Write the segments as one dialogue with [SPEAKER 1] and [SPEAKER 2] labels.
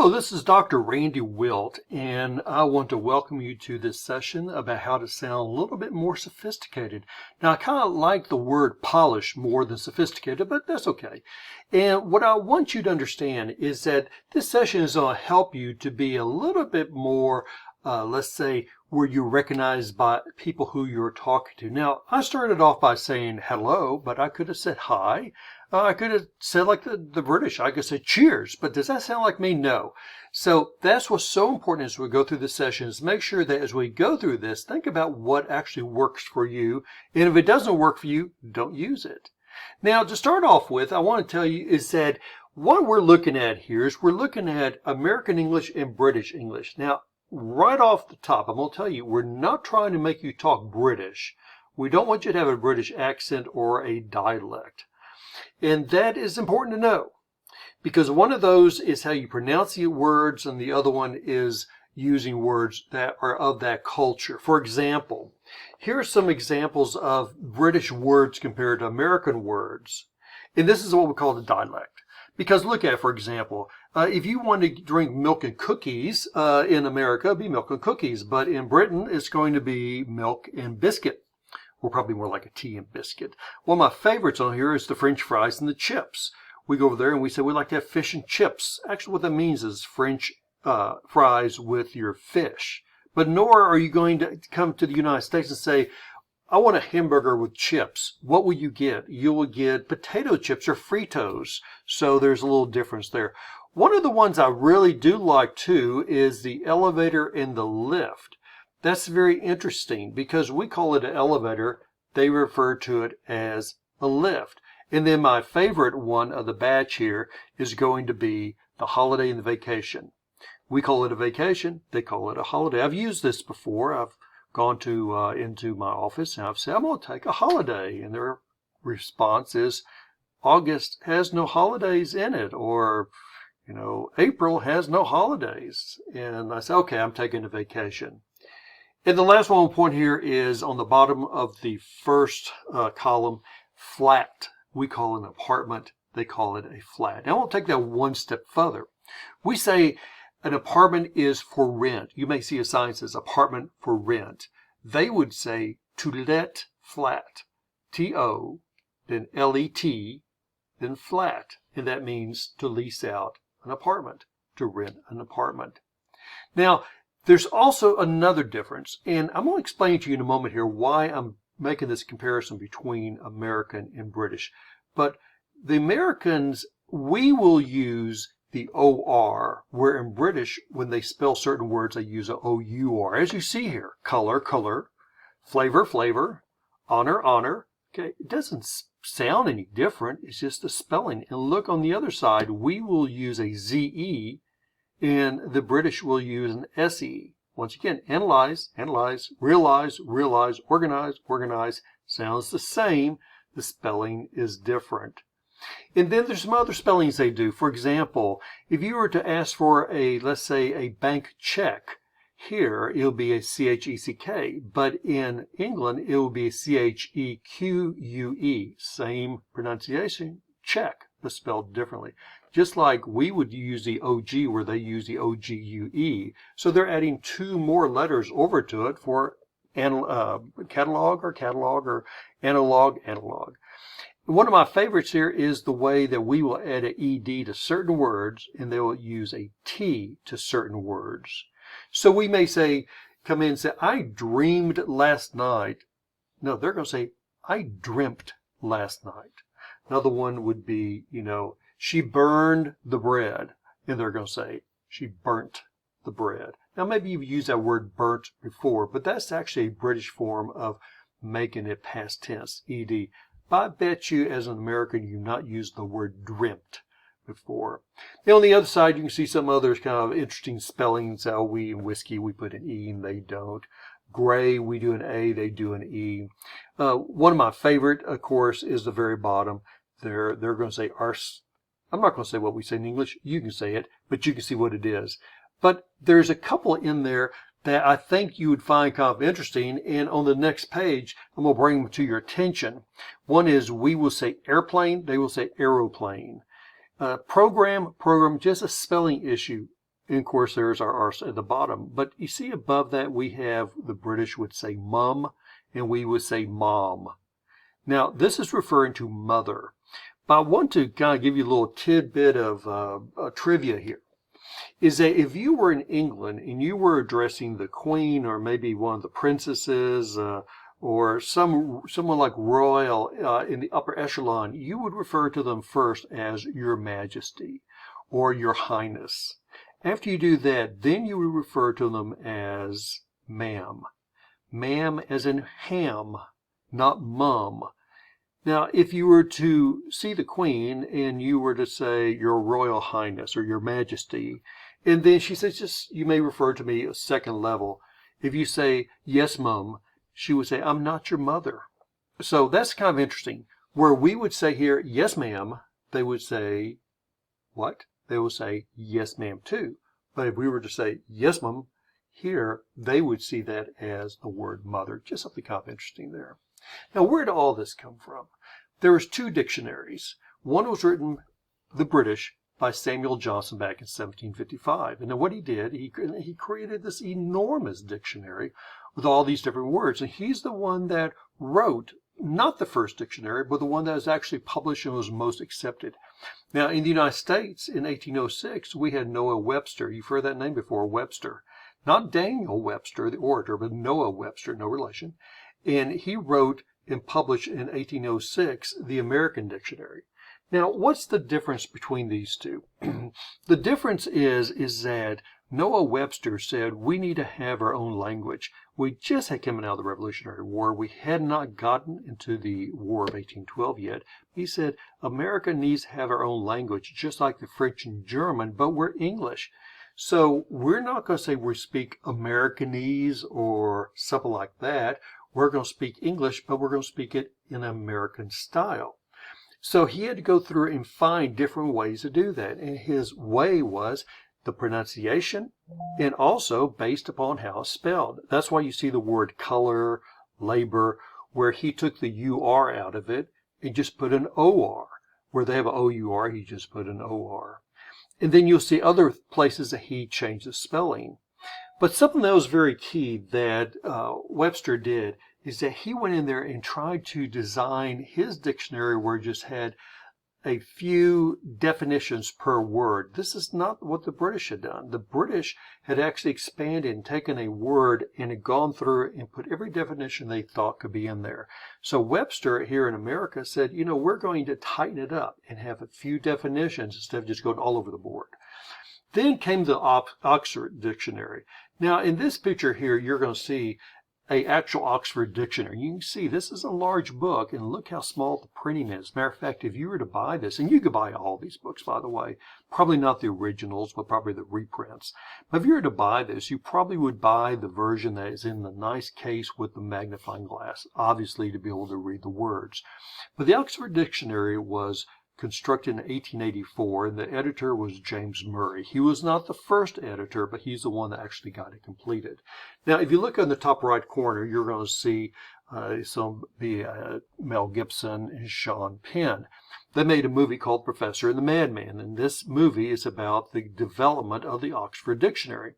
[SPEAKER 1] Hello, this is Dr. Randy Wilt, and I want to welcome you to this session about how to sound a little bit more sophisticated. Now, I kind of like the word polish more than sophisticated, but that's okay. And what I want you to understand is that this session is going to help you to be a little bit more, let's say, where you're recognized by people who you're talking to. Now, I started off by saying hello, but I could have said hi. I could have said like the British, I could say cheers, but does that sound like me? No. So that's what's so important as we go through the sessions. Make sure that as we go through this, think about what actually works for you. And if it doesn't work for you, don't use it. Now, to start off with, I want to tell you is that what we're looking at here is we're looking at American English and British English. Now, right off the top, I'm going to tell you, we're not trying to make you talk British. We don't want you to have a British accent or a dialect. And that is important to know because one of those is how you pronounce the words and the other one is using words that are of that culture. For example, here are some examples of British words compared to American words. And this is what we call the dialect. Because look at, for example, if you want to drink milk and cookies in America, it'd be milk and cookies. But in Britain, it's going to be milk and biscuit. Or probably more like a tea and biscuit. One of my favorites on here is the French fries and the chips. We go over there and we say we like to have fish and chips. Actually, what that means is French fries with your fish. But nor are you going to come to the United States and say, I want a hamburger with chips. What will you get? You will get potato chips or Fritos. So there's a little difference there. One of the ones I really do like too is the elevator and the lift. That's very interesting because we call it an elevator. They refer to it as a lift. And then my favorite one of the batch here is going to be the holiday and the vacation. We call it a vacation. They call it a holiday. I've used this before. I've gone to into my office and I've said, I'm going to take a holiday. And their response is, August has no holidays in it. Or, April has no holidays. And I say, okay, I'm taking a vacation. And the last one point here is on the bottom of the first column, flat. We call it an apartment. They call it a flat. Now, I want to take that one step further. We say an apartment is for rent. You may see a sign that says apartment for rent. They would say to let flat. T-O, then L-E-T, then flat. And that means to lease out an apartment, to rent an apartment. Now, there's also another difference, and I'm going to explain to you in a moment here why I'm making this comparison between American and British. But the Americans, we will use the O-R, where in British, when they spell certain words, they use a O-U-R. As you see here, color, color, flavor, flavor, honor, honor. Okay, it doesn't sound any different. It's just the spelling. And look on the other side, we will use a Z-E, and the British will use an SE. Once again, analyze, analyze, realize, realize, organize, organize. Sounds the same. The spelling is different. And then there's some other spellings they do. For example, if you were to ask for let's say a bank check, here it'll be a C-H-E-C-K. But in England, it will be a C-H-E-Q-U-E. Same pronunciation, check, but spelled differently. Just like we would use the OG where they use the OGUE. So they're adding two more letters over to it for catalog or analog. One of my favorites here is the way that we will add an ED to certain words and they will use a T to certain words. So we may say, come in and say, I dreamed last night. No, they're going to say, I dreamt last night. Another one would be, she burned the bread. And they're going to say, she burnt the bread. Now, maybe you've used that word burnt before, but that's actually a British form of making it past tense, ED. But I bet you, as an American, you've not used the word dreamt before. Now, on the other side, you can see some other kind of interesting spellings. How we in whiskey, we put an E and they don't. Gray, we do an A, they do an E. One of my favorite, of course, is the very bottom. They're going to say arse. I'm not going to say what we say in English. You can say it, but you can see what it is. But there's a couple in there that I think you would find kind of interesting. And on the next page, I'm going to bring them to your attention. One is we will say airplane. They will say aeroplane. Program, just a spelling issue. And of course, there's our R at the bottom. But you see above that, we have the British would say mum, and we would say mom. Now, this is referring to mother. But I want to kind of give you a little tidbit of trivia here. Is that if you were in England and you were addressing the Queen or maybe one of the princesses or someone like royal in the upper echelon, you would refer to them first as Your Majesty or Your Highness. After you do that, then you would refer to them as ma'am. Ma'am as in ham, not mum. Now, if you were to see the Queen and you were to say Your Royal Highness or Your Majesty, and then she says, just you may refer to me a second level. If you say, yes, mum, she would say, I'm not your mother. So that's kind of interesting. Where we would say here, yes, ma'am, they would say, what? They would say, yes, ma'am, too. But if we were to say, yes, mum, here, they would see that as the word mother. Just something kind of interesting there. Now, where did all this come from? There was 2 dictionaries. One was written, the British, by Samuel Johnson back in 1755. And then what he did, he created this enormous dictionary with all these different words. And he's the one that wrote, not the first dictionary, but the one that was actually published and was most accepted. Now, in the United States, in 1806, we had Noah Webster. You've heard that name before, Webster. Not Daniel Webster, the orator, but Noah Webster, no relation. And he wrote and published in 1806 the American Dictionary. Now, what's the difference between these two? The difference is that Noah Webster said we need to have our own language. We just had come out of the Revolutionary War. We had not gotten into the War of 1812 yet. He said America needs to have our own language, just like the French and German, but we're English. So we're not going to say we speak Americanese or something like that. We're going to speak English, but we're going to speak it in American style. So he had to go through and find different ways to do that. And his way was the pronunciation and also based upon how it's spelled. That's why you see the word color, labor, where he took the UR out of it and just put an OR. Where they have an OUR, he just put an OR. And then you'll see other places that he changed the spelling. But something that was very key that Webster did is that he went in there and tried to design his dictionary where it just had a few definitions per word. This is not what the British had done. The British had actually expanded and taken a word and had gone through and put every definition they thought could be in there. So Webster here in America said, you know, we're going to tighten it up and have a few definitions instead of just going all over the board. Then came the Oxford Dictionary. Now, in this picture here, you're going to see an actual Oxford Dictionary. You can see this is a large book, and look how small the printing is. As a matter of fact, if you were to buy this, and you could buy all these books, by the way, probably not the originals, but probably the reprints. But if you were to buy this, you probably would buy the version that is in the nice case with the magnifying glass, obviously to be able to read the words. But the Oxford Dictionary was constructed in 1884, and the editor was James Murray. He was not the first editor, but he's the one that actually got it completed. Now, if you look on the top right corner, you're going to see Mel Gibson and Sean Penn. They made a movie called Professor and the Madman, and this movie is about the development of the Oxford Dictionary.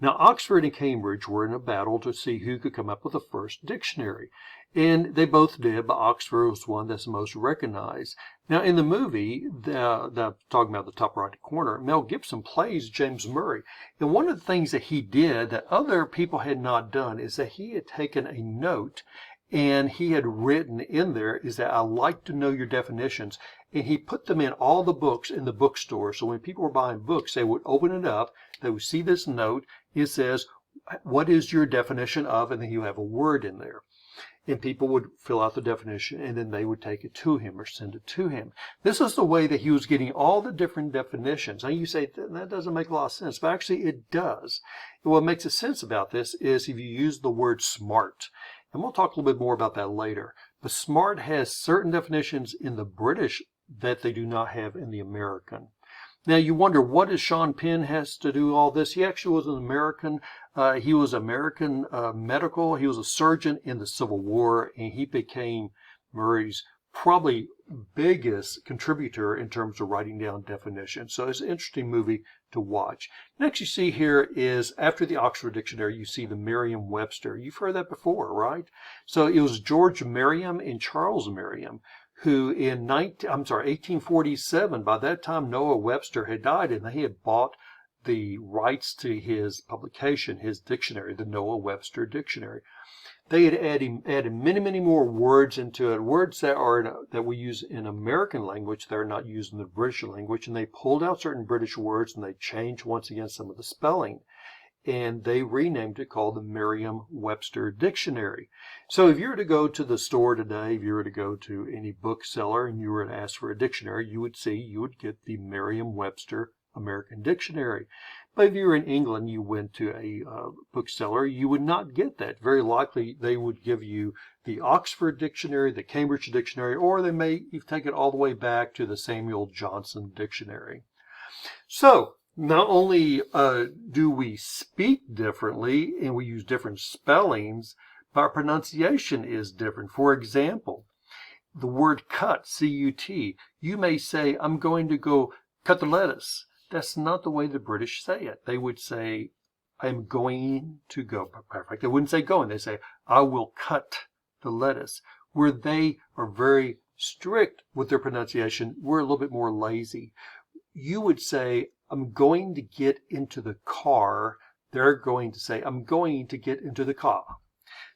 [SPEAKER 1] Now, Oxford and Cambridge were in a battle to see who could come up with the first dictionary. And they both did, but Oxford was one that's most recognized. Now, in the movie, that talking about the top right corner, Mel Gibson plays James Murray. And one of the things that he did that other people had not done is that he had taken a note and he had written in there is that I like to know your definitions. And he put them in all the books in the bookstore. So when people were buying books, they would open it up, they would see this note. It says, what is your definition of? And then you have a word in there. And people would fill out the definition, and then they would take it to him or send it to him. This is the way that he was getting all the different definitions. Now you say, that doesn't make a lot of sense, but actually it does. And what makes sense about this is if you use the word smart. And we'll talk a little bit more about that later. But smart has certain definitions in the British that they do not have in the American. Now you wonder, what does Sean Penn has to do all this? He actually was an American. He was American medical. He was a surgeon in the Civil War, and he became Murray's probably biggest contributor in terms of writing down definitions. So it's an interesting movie to watch. Next you see here is, after the Oxford Dictionary, you see the Merriam-Webster. You've heard that before, right? So it was George Merriam and Charles Merriam who in 1847, by that time Noah Webster had died and they had bought the rights to his publication, his dictionary, the Noah Webster Dictionary. They had added many, many more words into it, words that we use in American language that are not used in the British language, and they pulled out certain British words and they changed once again some of the spelling. And they renamed it, called the Merriam-Webster Dictionary. So if you were to go to the store today, if you were to go to any bookseller and you were to ask for a dictionary, you would get the Merriam-Webster American Dictionary. But if you were in England, you went to a bookseller, you would not get that. Very likely they would give you the Oxford Dictionary, the Cambridge Dictionary, or they may take it all the way back to the Samuel Johnson Dictionary. So not only do we speak differently and we use different spellings, but our pronunciation is different. For example, the word cut, C-U-T, you may say, I'm going to go cut the lettuce. That's not the way the British say it. They would say, I'm going to go. Perfect. They wouldn't say going. They say, I will cut the lettuce. Where they are very strict with their pronunciation, we're a little bit more lazy. You would say, I'm going to get into the car. They're going to say, I'm going to get into the car.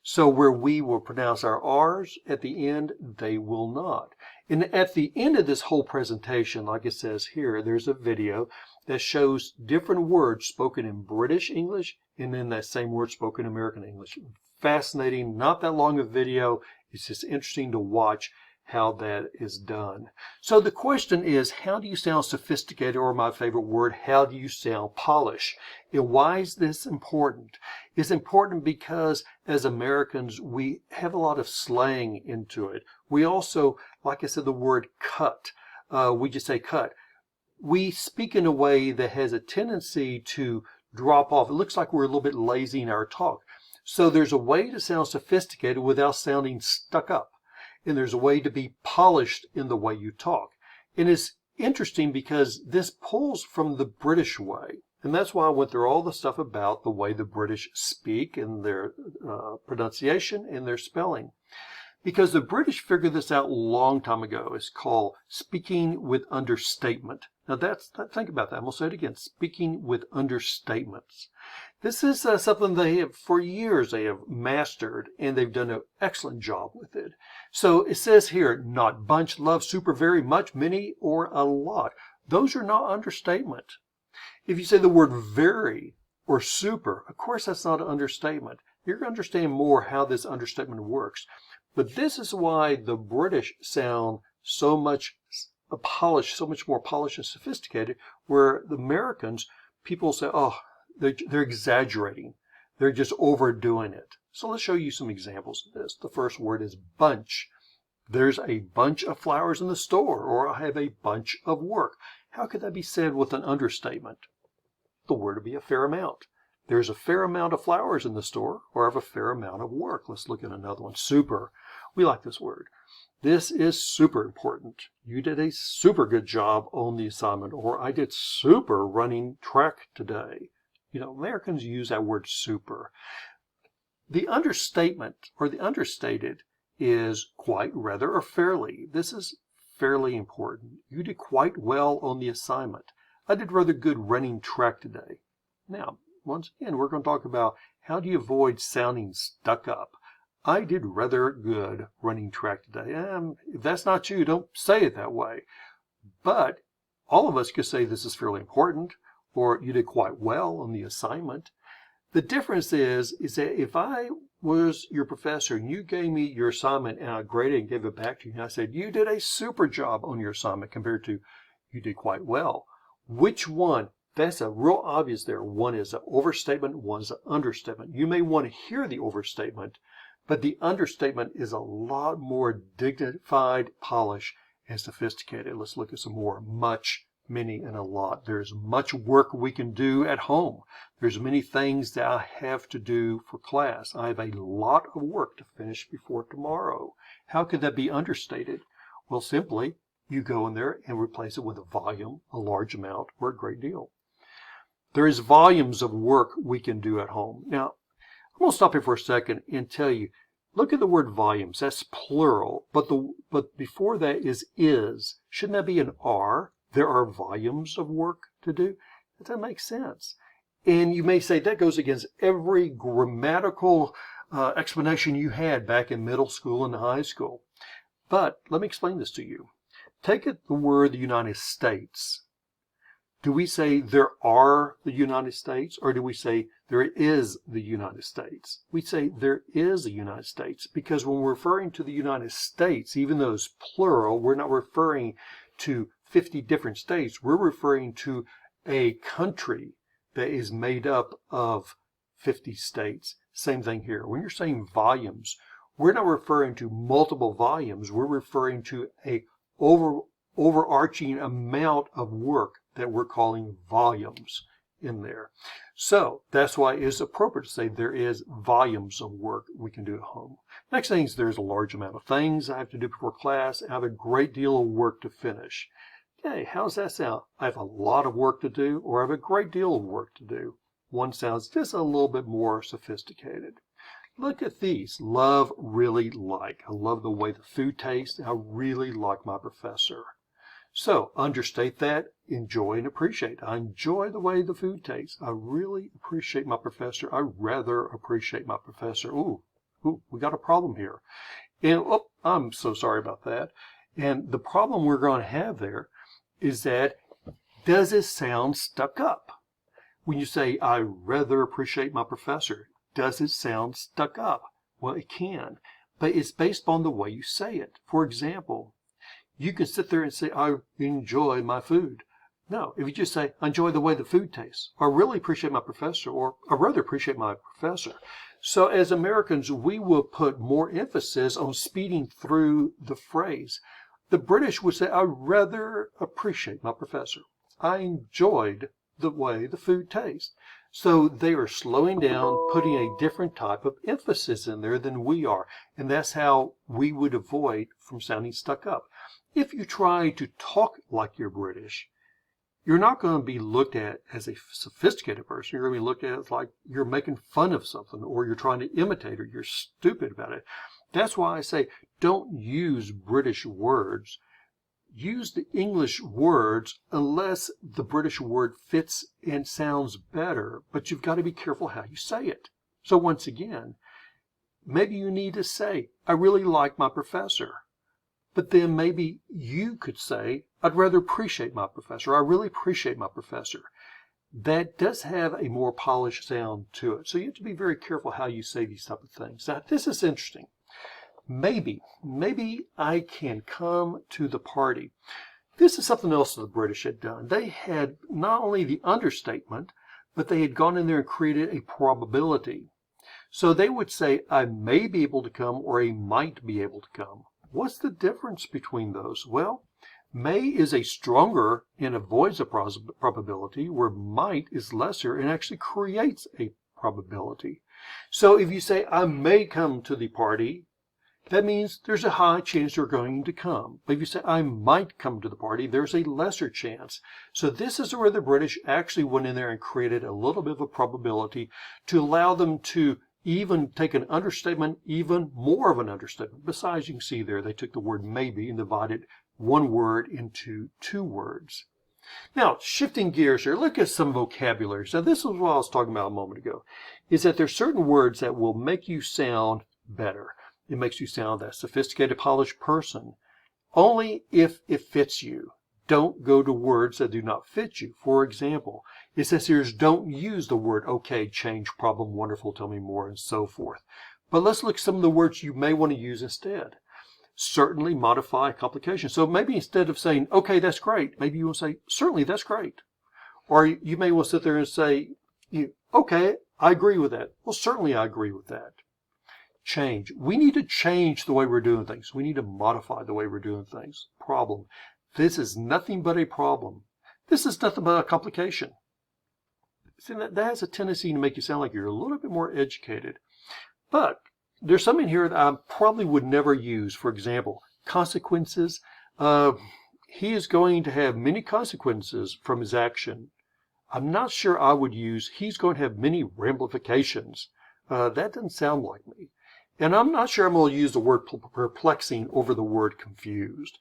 [SPEAKER 1] So where we will pronounce our R's at the end, they will not. And at the end of this whole presentation, like it says here, there's a video that shows different words spoken in British English and then that same word spoken in American English. Fascinating, not that long a video. It's just interesting to watch how that is done. So the question is, how do you sound sophisticated, or my favorite word, how do you sound polished? And why is this important? It's important because as Americans, we have a lot of slang into it. We also, like I said, the word cut, we just say cut. We speak in a way that has a tendency to drop off. It looks like we're a little bit lazy in our talk. So there's a way to sound sophisticated without sounding stuck up. And there's a way to be polished in the way you talk. And it's interesting because this pulls from the British way. And that's why I went through all the stuff about the way the British speak and their pronunciation and their spelling. Because the British figured this out a long time ago. It's called speaking with understatement. Now think about that. I'm going to say it again. Speaking with understatements. This is something they have, for years, they have mastered, and they've done an excellent job with it. So it says here, not bunch, love, super, very, much, many, or a lot. Those are not understatement. If you say the word very or super, of course that's not an understatement. You're going to understand more how this understatement works. But this is why the British sound so much polished, so much more polished and sophisticated, where the Americans, people say, oh, they're exaggerating. They're just overdoing it. So let's show you some examples of this. The first word is bunch. There's a bunch of flowers in the store, or I have a bunch of work. How could that be said with an understatement? The word would be a fair amount. There's a fair amount of flowers in the store, or I have a fair amount of work. Let's look at another one. Super. We like this word. This is super important. You did a super good job on the assignment, or I did super running track today. You know, Americans use that word super. The understatement or the understated is quite, rather, or fairly. This is fairly important. You did quite well on the assignment. I did rather good running track today. Now, once again, we're going to talk about how do you avoid sounding stuck up. I did rather good running track today. If that's not you, don't say it that way. But all of us could say this is fairly important, or you did quite well on the assignment. The difference is that if I was your professor and you gave me your assignment and I graded and gave it back to you, and I said, you did a super job on your assignment compared to you did quite well. Which one? That's a real obvious there. One is an overstatement, one is an understatement. You may want to hear the overstatement, but the understatement is a lot more dignified, polished, and sophisticated. Let's look at some more. Much, many, and a lot. There's much work we can do at home. There's many things that I have to do for class. I have a lot of work to finish before tomorrow. How could that be understated? Well, simply, you go in there and replace it with a volume, a large amount, or a great deal. There is volumes of work we can do at home. Now, I'm going to stop here for a second and tell you, look at the word volumes. That's plural, but before that is. Shouldn't that be an are? There are volumes of work to do. Does that make sense? And you may say that goes against every grammatical explanation you had back in middle school and high school. But let me explain this to you. Take the word the United States. Do we say there are the United States, or do we say there is the United States? We say there is a United States, because when we're referring to the United States, even though it's plural, we're not referring to 50 different states. We're referring to a country that is made up of 50 states. Same thing here. When you're saying volumes, we're not referring to multiple volumes. We're referring to a overarching amount of work that we're calling volumes in there. So that's why it's appropriate to say there is volumes of work we can do at home. Next thing is there's a large amount of things I have to do before class. I have a great deal of work to finish. Okay, how's that sound? I have a lot of work to do, or I have a great deal of work to do. One sounds just a little bit more sophisticated. Look at these. Love, really, like. I love the way the food tastes. I really like my professor. So understate that, enjoy and appreciate. I enjoy the way the food tastes. I really appreciate my professor. I rather appreciate my professor. Ooh, we got a problem here. And I'm so sorry about that. And the problem we're going to have there is that, does it sound stuck up? When you say, I rather appreciate my professor, does it sound stuck up? Well, it can, but it's based on the way you say it. For example, you can sit there and say, I enjoy my food. No, if you just say, I enjoy the way the food tastes, or I really appreciate my professor, or I rather appreciate my professor. So as Americans, we will put more emphasis on speeding through the phrase. The British would say, I rather appreciate my professor. I enjoyed the way the food tastes. So they are slowing down, putting a different type of emphasis in there than we are. And that's how we would avoid from sounding stuck up. If you try to talk like you're British, you're not going to be looked at as a sophisticated person. You're going to be looked at as like you're making fun of something, or you're trying to imitate, or you're stupid about it. That's why I say don't use British words. Use the English words unless the British word fits and sounds better, but you've got to be careful how you say it. So once again, maybe you need to say, I really like my professor. But then maybe you could say, I'd rather appreciate my professor. I really appreciate my professor. That does have a more polished sound to it. So you have to be very careful how you say these type of things. Now, this is interesting. Maybe I can come to the party. This is something else that the British had done. They had not only the understatement, but they had gone in there and created a probability. So they would say, I may be able to come, or I might be able to come. What's the difference between those? Well, may is a stronger and avoids a probability, where might is lesser and actually creates a probability. So if you say, I may come to the party, that means there's a high chance you're going to come. But if you say, I might come to the party, there's a lesser chance. So this is where the British actually went in there and created a little bit of a probability to allow them to even take an understatement, even more of an understatement. Besides, you can see there, they took the word maybe and divided one word into two words. Now, shifting gears here, look at some vocabulary. So this is what I was talking about a moment ago, is that there's certain words that will make you sound better. It makes you sound that sophisticated, polished person, only if it fits you. Don't go to words that do not fit you. For example, it says here, don't use the word okay, change, problem, wonderful, tell me more, and so forth. But let's look at some of the words you may want to use instead. Certainly, modify, complication. So maybe instead of saying, okay, that's great, maybe you want to say, certainly, that's great. Or you may want to sit there and say, okay, I agree with that. Well, certainly I agree with that. Change. We need to change the way we're doing things. We need to modify the way we're doing things. Problem. This is nothing but a problem. This is nothing but a complication. See, that has a tendency to make you sound like you're a little bit more educated. But there's something here that I probably would never use. For example, consequences. He is going to have many consequences from his action. I'm not sure I would use he's going to have many ramifications. That doesn't sound like me. And I'm not sure I'm going to use the word perplexing over the word confused.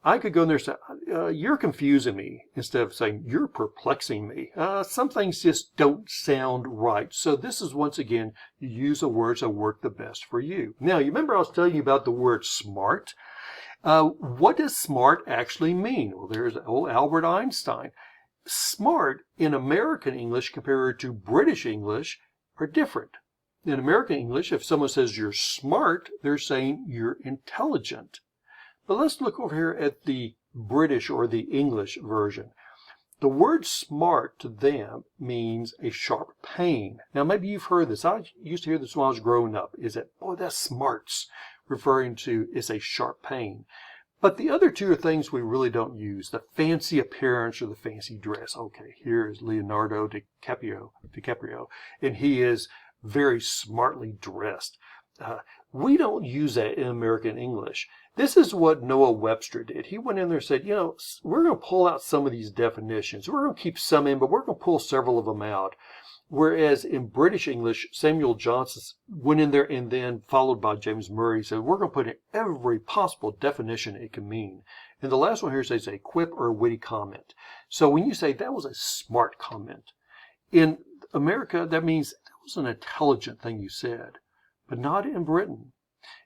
[SPEAKER 1] I could go in there and say, you're confusing me, instead of saying, you're perplexing me. Some things just don't sound right. So this is, once again, you use the words that work the best for you. Now, you remember I was telling you about the word smart? What does smart actually mean? Well, there's old Albert Einstein. Smart in American English compared to British English are different. In American English, if someone says you're smart, they're saying you're intelligent. But let's look over here at the British or the English version. The word smart to them means a sharp pain. Now, maybe you've heard this. I used to hear this when I was growing up, is that, boy, that's smarts, referring to it's a sharp pain. But the other two are things we really don't use, the fancy appearance or the fancy dress. Okay, here is Leonardo DiCaprio, and he is very smartly dressed. We don't use that in American English. This is what Noah Webster did. He went in there and said, you know, we're going to pull out some of these definitions. We're going to keep some in, but we're going to pull several of them out. Whereas in British English, Samuel Johnson went in there and then, followed by James Murray, said, we're going to put in every possible definition it can mean. And the last one here says a quip or a witty comment. So when you say that was a smart comment, in America, that means that was an intelligent thing you said, but not in Britain.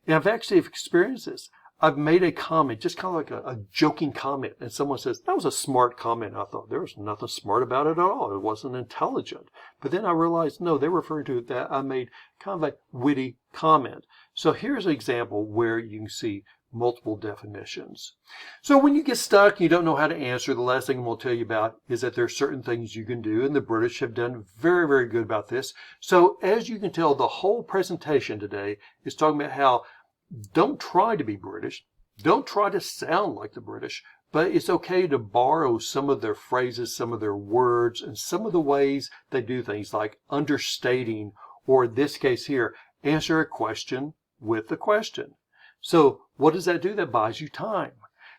[SPEAKER 1] And I've actually experienced this. I've made a comment, just kind of like a joking comment, and someone says, that was a smart comment. I thought there was nothing smart about it at all. It wasn't intelligent. But then I realized, no, they're referring to that I made kind of a witty comment. So here's an example where you can see multiple definitions. So when you get stuck and you don't know how to answer, the last thing I'm going to tell you about is that there are certain things you can do, and the British have done very, very good about this. So as you can tell, the whole presentation today is talking about how don't try to be British. Don't try to sound like the British, but it's okay to borrow some of their phrases, some of their words, and some of the ways they do things, like understating, or in this case here, answer a question with a question. So what does that do? That buys you time.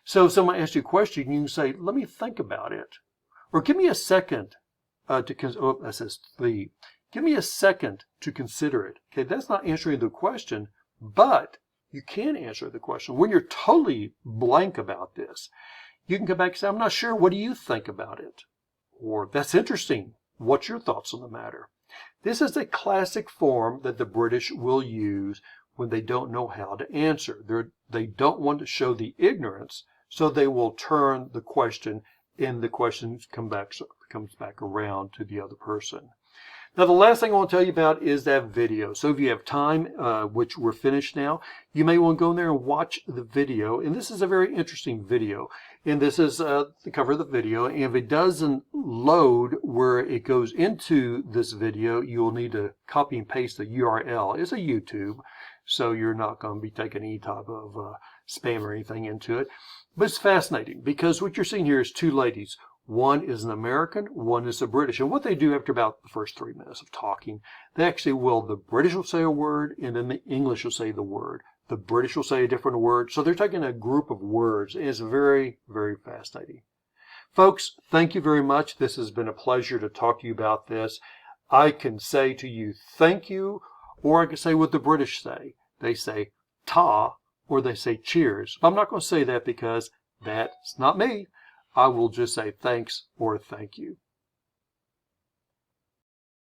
[SPEAKER 1] So if someone asks you a question, you can say, let me think about it. Or give me a second that says the. Give me a second to consider it. Okay, that's not answering the question, but you can answer the question. When you're totally blank about this, you can come back and say, I'm not sure. What do you think about it? Or, that's interesting. What's your thoughts on the matter? This is a classic form that the British will use when they don't know how to answer. They don't want to show the ignorance, so they will turn the question, and the question comes back around to the other person. Now, the last thing I want to tell you about is that video. So if you have time, which we're finished now, you may want to go in there and watch the video. And this is a very interesting video. And this is the cover of the video. And if it doesn't load where it goes into this video, you'll need to copy and paste the URL. It's a YouTube, so you're not going to be taking any type of spam or anything into it. But it's fascinating because what you're seeing here is two ladies. One is an American, one is a British. And what they do after about the first 3 minutes of talking, they actually the British will say a word, and then the English will say the word. The British will say a different word. So they're taking a group of words. And it's very, very fascinating. Folks, thank you very much. This has been a pleasure to talk to you about this. I can say to you, thank you, or I can say what the British say. They say ta, or they say cheers. I'm not going to say that because that's not me. I will just say thanks or thank you.